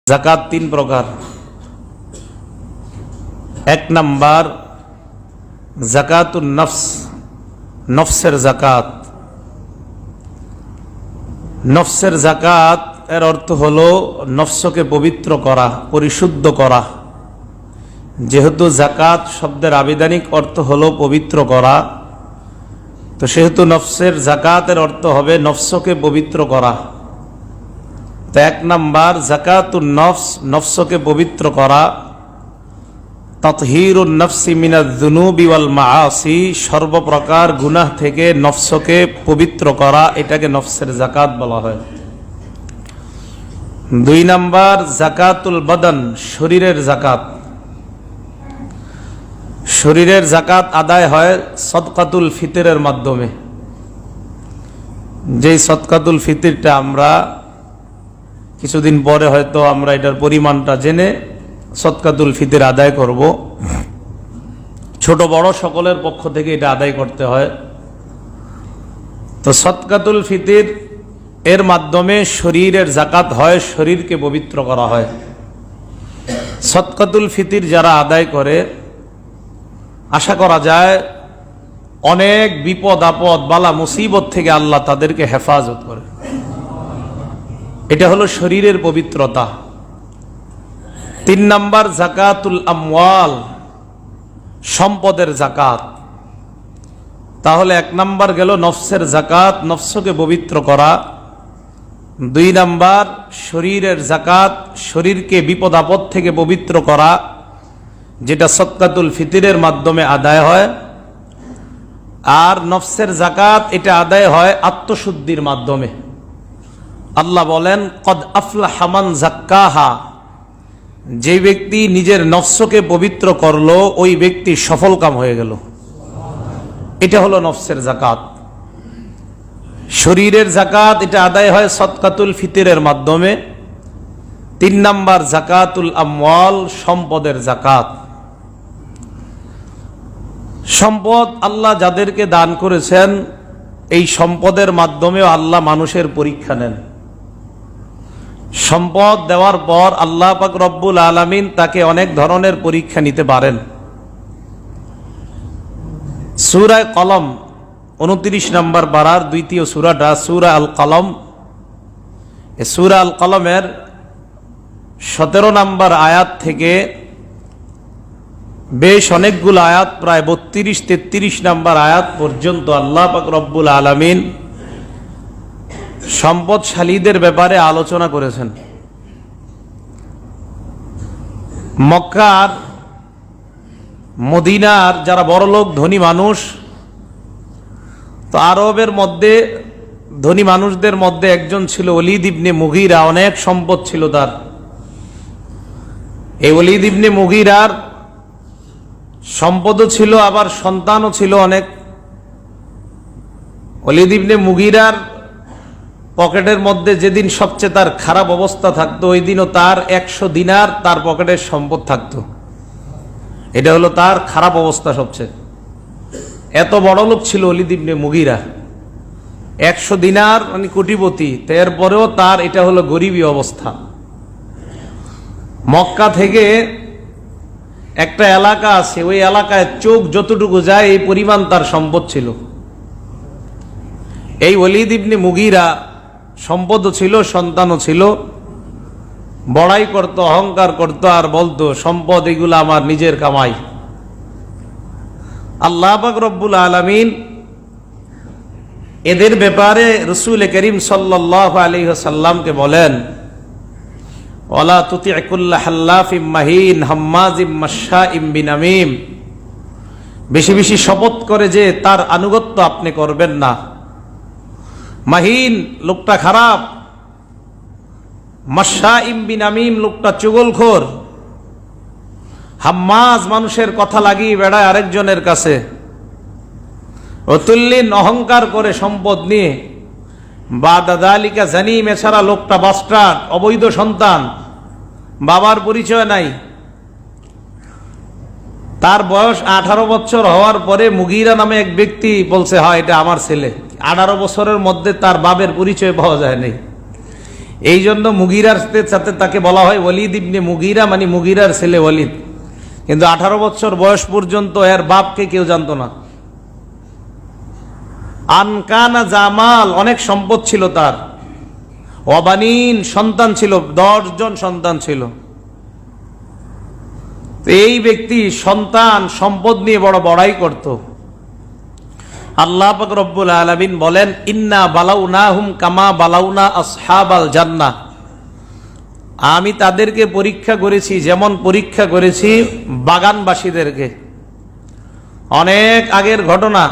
জাকাত তিন প্রকার। এক নাম্বার জাকাতুন নফস, নফসের জাকাত। নফসের জাকাত এর অর্থ হলো নফসকে পবিত্র করা, পরিশুদ্ধ করা। যেহেতু জাকাত শব্দের আবিধানিক অর্থ হলো পবিত্র করা, তো সেহেতু নফসের জাকাতের অর্থ হবে নফসকে পবিত্র করা। তো এক নাম্বার জাকাতুন নফস, নফসকে পবিত্র করা। তাতহীরুন নফসি মিনাজ যুনুবি ওয়াল মাআসি, সর্বপ্রকার গুনাহ থেকে নফসকে পবিত্র করা, এটাকে নফসের জাকাত বলা হয়। দুই নাম্বার জাকাতুল বদন, শরীরের জাকাত। শরীরের জাকাত আদায় হয় সদকাতুল ফিতরের মাধ্যমে। যেই সদকাতুল ফিতরটা আমরা কিছুদিন পরে হয়তো আমরা এটার পরিমাণটা জেনে সদকাতুল ফিতর আদায় করব। ছোট বড় সকলের পক্ষ থেকে এটা আদায় করতে হয়। তো সদকাতুল ফিতর এর মাধ্যমে শরীরের জাকাত হয়, শরীরকে পবিত্র করা হয়। সদকাতুল ফিতর যারা আদায় করে আশা করা যায় অনেক বিপদ আপদ বালা মুসিবত থেকে আল্লাহ তাদেরকে হেফাজত করে। এটা হলো শরীরের পবিত্রতা। তিন নাম্বার জাকাতুল আমওয়াল, সম্পদের জাকাত। তাহলে এক নাম্বার গেল নফসের জাকাত, নফসকে পবিত্র করা। দুই নাম্বার শরীরের জাকাত, শরীরকে বিপদ আপদ থেকে পবিত্র করা, যেটা সদকাতুল ফিতরের মাধ্যমে আদায় হয়। আর নফসের জাকাত এটা আদায় হয় আত্মশুদ্ধির মাধ্যমে। আল্লাহ বলেন কদ আফলাহা মান যাক্কাহা, যে ব্যক্তি নিজের নফসকে পবিত্র করলো ওই ব্যক্তি সফল কাম হয়ে গেল। এটা হলো নফসের জাকাত। শরীরের জাকাত এটা আদায় হয় সদকাতুল ফিতরের মাধ্যমে। তিন নাম্বার জাকাতুল আমওয়াল, সম্পদের জাকাত। সম্পদ আল্লাহ যাদেরকে দান করেছেন এই সম্পদের মাধ্যমেও আল্লাহ মানুষের পরীক্ষা নেন। সম্পদ দেওয়ার পর আল্লাহ পাক রব্বুল আলামিন তাকে অনেক ধরনের পরীক্ষা নিতে পারেন। সূরা কলম 29 নম্বর পারার দ্বিতীয় সূরাটা সূরা আল কলম। এই সূরা আল কলমের 17 নম্বর আয়াত থেকে বেশ অনেকগুলো আয়াত, প্রায় 32-33 নম্বর আয়াত পর্যন্ত আল্লাহ পাক রব্বুল আলামিন সম্পদশালীদের ব্যাপারে আলোচনা করেছেন। মক্কার মদিনার যারা বড়লোক ধনী মানুষ, তো আরবের মধ্যে ধনী মানুষদের মধ্যে একজন ছিল ওলীদ ইবনে মুগীরা। অনেক সম্পদ ছিল তার। এই ওলীদ ইবনে মুগীরার সম্পদও ছিল, আবার সন্তানও ছিল অনেক। ওলীদ ইবনে মুগীরার পকেটের মধ্যে যেদিন সবচেয়ে তার খারাপ অবস্থা থাকতো ওই দিনও তার 100 দিনার তার পকেটের সম্পদ থাকতো। এটা হলো তার খারাপ অবস্থা সবচেয়ে। এত বড় লোক ছিল ওলীদ ইবনে মুগীরা, 100 দিনার মানে কোটিপতি। এরপরেও তার এটা হলো গরিবী অবস্থা। মক্কা থেকে একটা এলাকা আছে, ওই এলাকায় চোখ যতটুকু যায় এই পরিমাণ তার সম্পদ ছিল। এই ওলীদ ইবনে মুগীরা সম্পদও ছিল, সন্তানও ছিল, বড়াই করত, অহংকার করত, আর বলতো সম্পদ এগুলো আমার নিজের কামাই। আল্লাহ পাক রব্বুল আলামিন এদের ব্যাপারে রাসূল করিম সাল্লাল্লাহু আলাইহি ওয়াসাল্লামকে বলেন ওয়ালা তুতি' কুল্লা হাল্লাফিম মাহিন হাম্মাজিম মাশাইম বিনামিম, বেশি বেশি শপথ করে যে তার আনুগত্য আপনি করবেন না। মাহিন লোকটা খারাপ, মাশাইম বিনামিম লোকটা চুগলখোর, হাম্মাজ মানুষের কথা লাগিয়ে বেড়ায় আরেকজনের কাছে, অতুল্লিন অহংকার করে সম্পদ নিয়ে, বাদা যালিকা জানিম, এছাড়া লোকটা বাস্টার্ড, অবৈধ সন্তান, বাবার পরিচয় নাই। তার বয়স 18 বছর হওয়ার পরে মুগীরা নামে এক ব্যক্তি বলছে হয় এটা আমার ছেলে। 18 বছরের মধ্যে তার বাবার পরিচয় পাওয়া যায় নাই। এই জন্য মুগিরার সাথে তাকে বলা হয় ওয়ালিদ ইবনে মুগিরা, মানে মুগিরার ছেলে ওয়ালিদ। কিন্তু 18 বছর বয়স পর্যন্ত এর বাপকে কেউ জানতো না। আনকানা জামাল, অনেক সম্পদ ছিল তার। ওয়াবানিন, সন্তান ছিল, 10 জন সন্তান ছিল। এই ব্যক্তি সন্তান সম্পদ নিয়ে বড় বড়াই করত। আল্লাহ পাক রব্বুল আলামিন বলেন, ইন্না বালাউনাহুম কামা বালাউনা আসহাবাল জান্নাহ, আমি তাদেরকে পরীক্ষা করেছি যেমন পরীক্ষা করেছি বাগানবাসীদেরকে। অনেক আগের ঘটনা।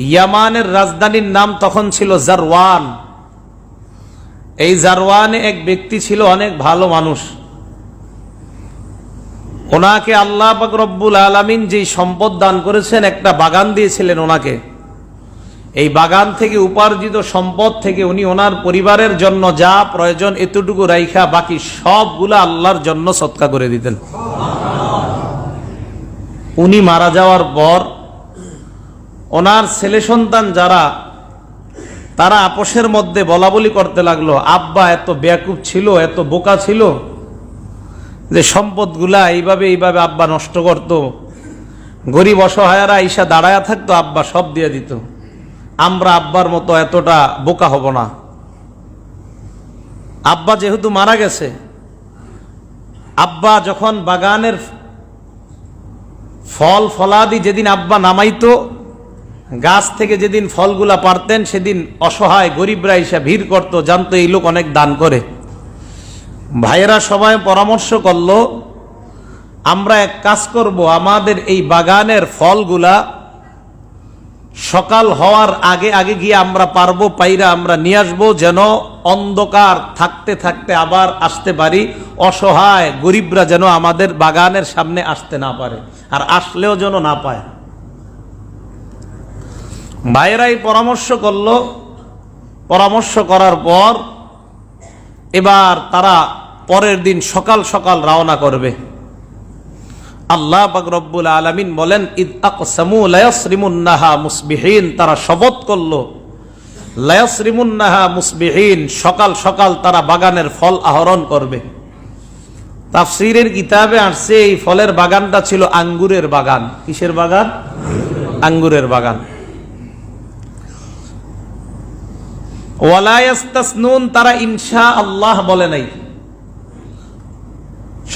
ইয়ামানের রাজধানীর নাম তখন ছিল জারওয়ান। এই জারওয়ানে এক ব্যক্তি ছিল, অনেক ভালো মানুষ। ওনাকে আল্লাহ পাক রব্বুল আলামিন যেই সম্পদ দান করেছেন, একটা বাগান দিয়েছিলেন ওনাকে। এই বাগান থেকে উপার্জিত সম্পদ থেকে উনি ওনার পরিবারের জন্য যা প্রয়োজন এতটুকু রাইখা বাকি সবগুলা আল্লাহর জন্য সদকা করে দিতেন। উনি মারা যাওয়ার পর ওনার ছেলে সন্তান যারা, তারা আপোষের মধ্যে বলা বলি করতে লাগলো, আব্বা এত বেয়াকুব ছিল, এত বোকা ছিল যে সম্পদগুলা এইভাবে এইভাবে আব্বা নষ্ট করত। গরিব অসহায়রা ঈশা দাঁড়ায়া থাকতো, আব্বা সব দিয়ে দিত। আমরা আব্বার মতো এতটা বোকা হব না। আব্বা যেহেতু মারা গেছে, আব্বা যখন বাগানের ফল ফলাদি যেদিন আব্বা নামাইতো, গাছ থেকে যেদিন ফলগুলা পারতেন, সেদিন অসহায় গরিবরা ঈশা ভিড় করতো, জানতো এই লোক অনেক দান করে। ভাইয়েরা সবাই পরামর্শ করলো, আমরা এক কাজ করব, আমাদের এই বাগানের ফলগুলা সকাল হওয়ার আগে আগে গিয়ে আমরা পারবো পাইরা আমরা নিয়ে আসবো, যেন অন্ধকার থাকতে থাকতে আবার আসতে পারি। অসহায় গরিবরা যেন আমাদের বাগানের সামনে আসতে না পারে, আর আসলেও যেন না পায়। ভাইয়েরাই পরামর্শ করলো। পরামর্শ করার পর এবার তারা পরের দিন সকাল সকাল রওনা করবে। আল্লাহ পাক রব্বুল আলামিন বলেন, ইদ আকসামু লায়াসরিমুন্নাহা মুসবিহিন, তারা শপথ করলো লায়াসরিমুন্নাহা মুসবিহিন, সকাল সকাল তারা বাগানের ফল আহরণ করবে। তাফসীরের কিতাবে আসছে এই ফলের বাগানটা ছিল আঙ্গুরের বাগান। কিসের বাগান? আঙ্গুরের বাগান। ওয়ালা ইয়াস্তাসনুন, তারা ইনশাআল্লাহ বলে নাই।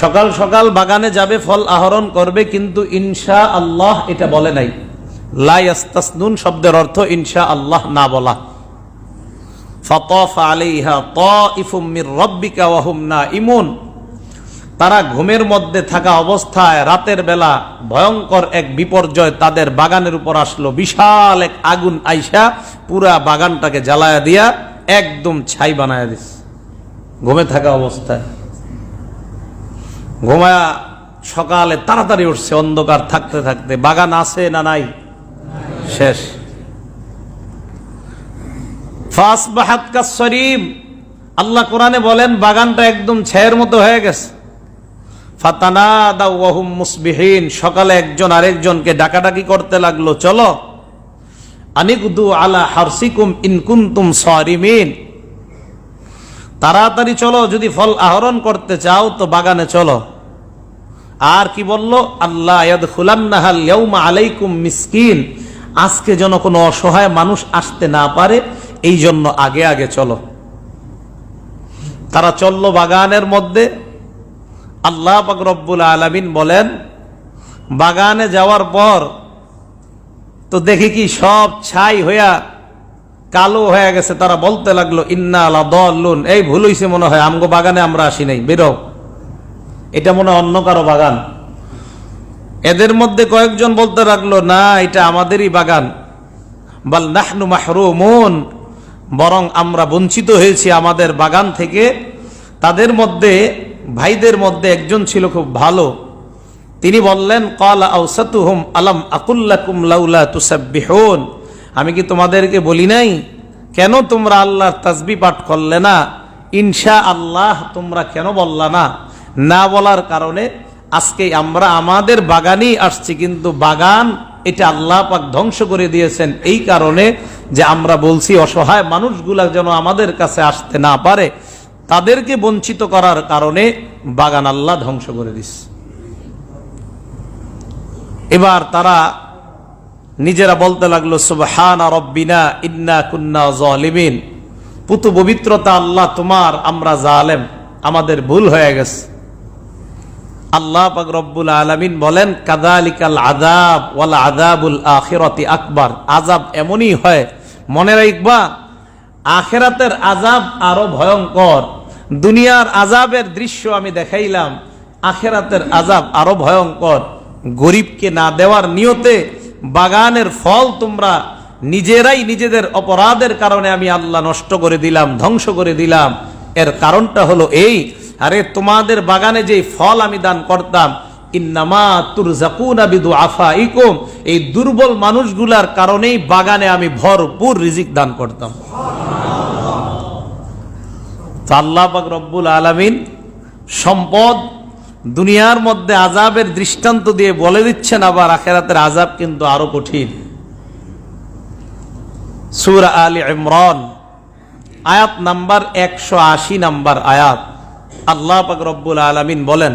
সকাল সকাল বাগানে যাবে, ফল আহরণ করবে, কিন্তু ইনশাআল্লাহ এটা বলে নাই। লা ইয়াস্তাসনুন শব্দের অর্থ ইনশাআল্লাহ না বলা। ফাতাফা আলাইহা তাইফুম মির রাব্বিকা ওয়া হুম নাইমুন, তারা ঘুমের মধ্যে থাকা অবস্থায় রাতের বেলা ভয়ঙ্কর এক বিপর্যয় তাদের বাগানের উপর আসলো। বিশাল এক আগুন আইসা পুরা বাগানটাকে জ্বালায়া দিয়া একদম ছাই বানায়া দিস। ঘুমে থাকা অবস্থায় ঘুমায়া সকালে তাড়াতাড়ি উঠছে, অন্ধকার থাকতে থাকতে। বাগান আছে না নাই? শেষ। ফাসবাহাত কাসসরিম, আল্লাহ কোরআনে বলেন বাগানটা একদম ছায়ের মতো হয়ে গেছে। ফাতানাদাউ ওয়া হুম মুসবিহিন, সকালে একজন আরেকজনকে ডাকাডাকি করতে লাগলো, চলো আনিকদু আলা হারসিকুম ইন কুনতুম সারিমিন, তাড়াতাড়ি চলো, যদি ফল আহরণ করতে চাও তো বাগানে চলো। আর কি বললো? আল্লাহ ইয়াদখুলান্নাহাল ইয়াউমা আলাইকুম মিসকিন, আজকে যেন কোনো অসহায় মানুষ আসতে না পারে, এই জন্য আগে আগে চলো। তারা চললো বাগানের মধ্যে। আল্লাহ পাক রব্বুল আলামিন বলেন, বাগানে যাওয়ার পর তো দেখি কি সব ছাই হইয়া কালো হয়ে গেছে। তারা বলতে লাগলো, ইন্না লাদাল্লুন, এই ভুল হইছে মনে হয়, আমগো বাগানে আমরা আসি নাই, বেরো, এটা মনে হয় অন্য কারো বাগান। এদের মধ্যে কয়েকজন বলতে লাগলো, না এটা আমাদেরই বাগান। বাল নাহনু মাহরুমুন, বরং আমরা বঞ্চিত হয়েছি আমাদের বাগান থেকে। তাদের মধ্যে ভাইদের মধ্যে একজন ছিল খুব ভালো, তিনি বললেন, ক্বালা আওসাতুহুম আলাম আকুল লাকুম লাউলা তুসাব্বিহুন, আমি কি তোমাদেরকে বলি নাই কেন তোমরা আল্লাহর তাসবিহ পাঠ করলে না? ইনশাআল্লাহ তোমরা কেন বললা না? না বলার কারণে আজকে আমরা আমাদের বাগানেই আসছি, কিন্তু বাগান এটা আল্লাহ পাক ধ্বংস করে দিয়েছেন এই কারণে যে আমরা বলছি অসহায় মানুষগুলা যেন আমাদের কাছে আসতে না পারে, তাদেরকে বঞ্চিত করার কারণে বাগান আল্লাহ ধ্বংস করে দিচ্ছে। এবার তারা নিজেরা বলতে লাগলো সুবহানা রব্বিনা ইন্না কুন্না যালিমিন, পুতু পবিত্রতা আল্লাহ তোমার, আমরা জালেম, আমাদের ভুল হয়ে গেছে। আল্লাহ পাক রব্বুল আলামিন বলেন কাযালিকাল আযাব ওয়াল আযাবুল আখিরাতি আকবার, আযাব এমনই হয়, মনে রাখবা আখিরাতের আযাব আরো ভয়ঙ্কর। দুনিয়ার আযাবের দৃশ্য আমি দেখাইলাম, আখিরাতের আযাব আরো ভয়ঙ্কর। গরিবকে না দেওয়ার নিয়তে বাগানের ফল তোমরা নিজেরাই নিজেদের অপরাধের কারণে আমি আল্লাহ নষ্ট করে দিলাম, ধ্বংস করে দিলাম। এর কারণটা হলো এই, আরে তোমাদের বাগানে যে ফল আমি দান করতাম, ইন্নামা তুরজাকুনা বিদুআফাইকুম, এই দুর্বল মানুষগুলার কারণেই বাগানে আমি ভরপুর রিজিক দান করতাম। আল্লাহ পাক রব্বুল আলামিন সম্পদ দুনিয়ার মধ্যে আযাবের দৃষ্টান্ত দিয়ে বলে দিচ্ছেন, আবার আখিরাতের আযাব কিন্তু আরো কঠিন। সূরা আলে ইমরান আয়াত নাম্বার 180 নাম্বার আয়াত, আল্লাহ পাক রব্বুল আলামিন বলেন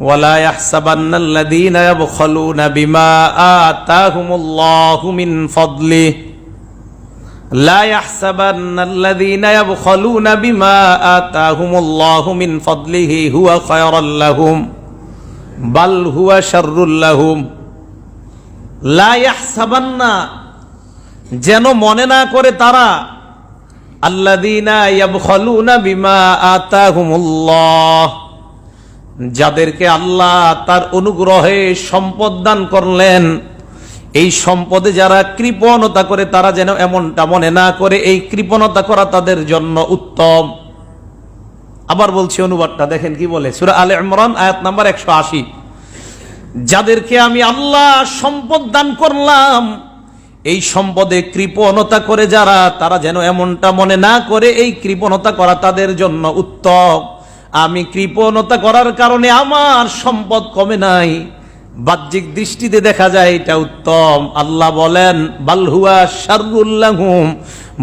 ওয়ালা ইয়াহসাবান্নাল্লাযীনা ইয়াবখালুনা বিমা আতাহুমুল্লাহু মিন ফাদলি লা ইয়াহসাবান্নাল্লাযীনা ইয়াবখালুনা বিমা আতাহুমুল্লাহু মিন ফাদলিহি হুয়া খায়রাল লাহুম বাল হুয়া শাররুল লাহুম। লা ইয়াহসাবান্না, যেন মনে না করে তারা, আল্লাযীনা ইয়াবখালুনা বিমা আতাহুমুল্লাহ, যাদেরকে আল্লাহ তার অনুগ্রহে সম্পদ দান করলেন, এই সম্পদে যারা কৃপণতা করে তারা যেন এমনটা মনে না করে এই কৃপণতা করা তাদের জন্য উত্তম। আবার বলছি অনুবাদটা দেখেন কি বলে, সূরা আলে ইমরান আয়াত নাম্বার 180, যাদেরকে আমি আল্লাহ সম্পদ দান করলাম এই সম্পদে কৃপণতা করে যারা, তারা যেন এমনটা মনে না করে এই কৃপণতা করা তাদের জন্য উত্তম। আমি কৃপণতা করার কারণে আমার সম্পদ কমে নাই, বাহ্যিক দৃষ্টিতে দেখা যায় এটা উত্তম। আল্লাহ বলেন বাল হুয়া শাররুল লাহুম,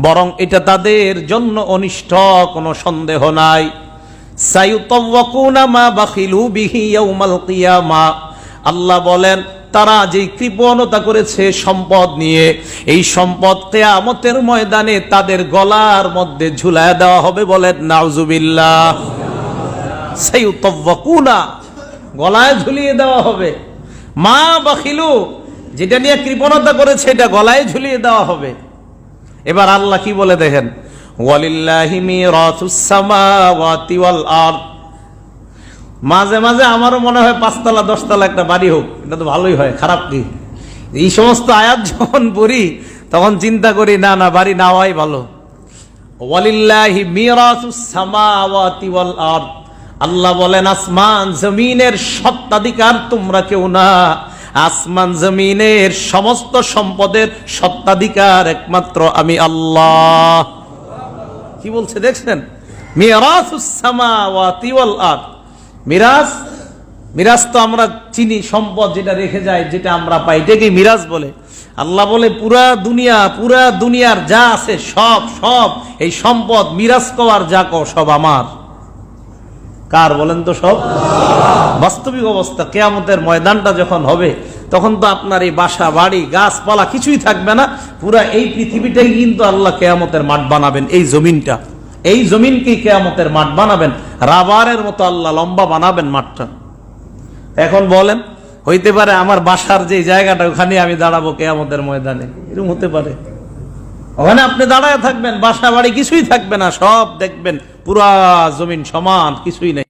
বরং এটা তাদের জন্য অনিষ্ট, কোনো সন্দেহ নাই। সায়ুতাওয়াকুনা মা বাখিলু বিহি ইয়াউমাল কিয়ামা, আল্লাহ বলেন তারা যে কৃপণতা করেছে সম্পদ নিয়ে, এই সম্পদ কিয়ামতের ময়দানে তাদের গলার মধ্যে ঝুলায় দেওয়া হবে। বলেন নাউজুবিল্লাহ। সায়ুতাওয়াকুনা, গলায় ঝুলিয়ে দেওয়া হবে। মা বাখিলু, যেটা নিয়ে কৃপণতা করেছে এটা গলায় ঝুলিয়ে দেওয়া হবে। এবার আল্লাহ কি বলে দেখেন, ওয়ালিল্লাহি মিরাসুস সামাওয়াতি ওয়াল আরদ, মাঝে মাঝে আমারও মনে হয় 5 তলা 10 তলা একটা বাড়ি হোক, এটা তো ভালোই হয়, খারাপ কি? এই সমস্ত আয়াত যখন পড়ি তখন চিন্তা করি না না, বাড়ি না হওয়াই ভালো। ওয়ালিল্লাহি মিরাসুস সামাওয়াতি ওয়াল আরদ, আল্লাহ বলেন আসমান জমিনের সত্ত্বাধিকার তোমরা কেউ না, আসমান জমিনের সমস্ত সম্পদের সত্ত্বাধিকার একমাত্র আমি আল্লাহ। কি বলছে দেখছেন, মিরাসুস সামাওয়াতি ওয়াল আরদ। মিরাজ তো আমরা চিনি, সম্পদ যেটা রেখে যায়, যেটা আমরা পাই, এটাকে মিরাজ বলে। আল্লাহ বলে পুরা দুনিয়ার যা আছে সব এই সম্পদ মিরাজ কওয়ার যা কও সব আমার। কার বলেন তো? সব। বাস্তবিক অবস্থা কিয়ামতের ময়দানটা যখন হবে তখন তো আপনার এই বাসা বাড়ি গাছপালা কিছুই থাকবে না, পুরা এই পৃথিবীটাই কিন্তু আল্লাহ কিয়ামতের মাঠ বানাবেন। এই জমিনকে কিয়ামতের মাঠ বানাবেন, রাবারের মতো আল্লাহ লম্বা বানাবেন মাঠটা। এখন বলেন, হইতে পারে আমার বাসার যে জায়গাটা ওখানে আমি দাঁড়াবো কিয়ামতের ময়দানে? এরকম হতে পারে? ওখানে আপনি দাঁড়ায় থাকবেন, বাসা বাড়ি কিছুই থাকবে না, সব দেখবেন পুরা জমিন সমান, কিছুই নেই।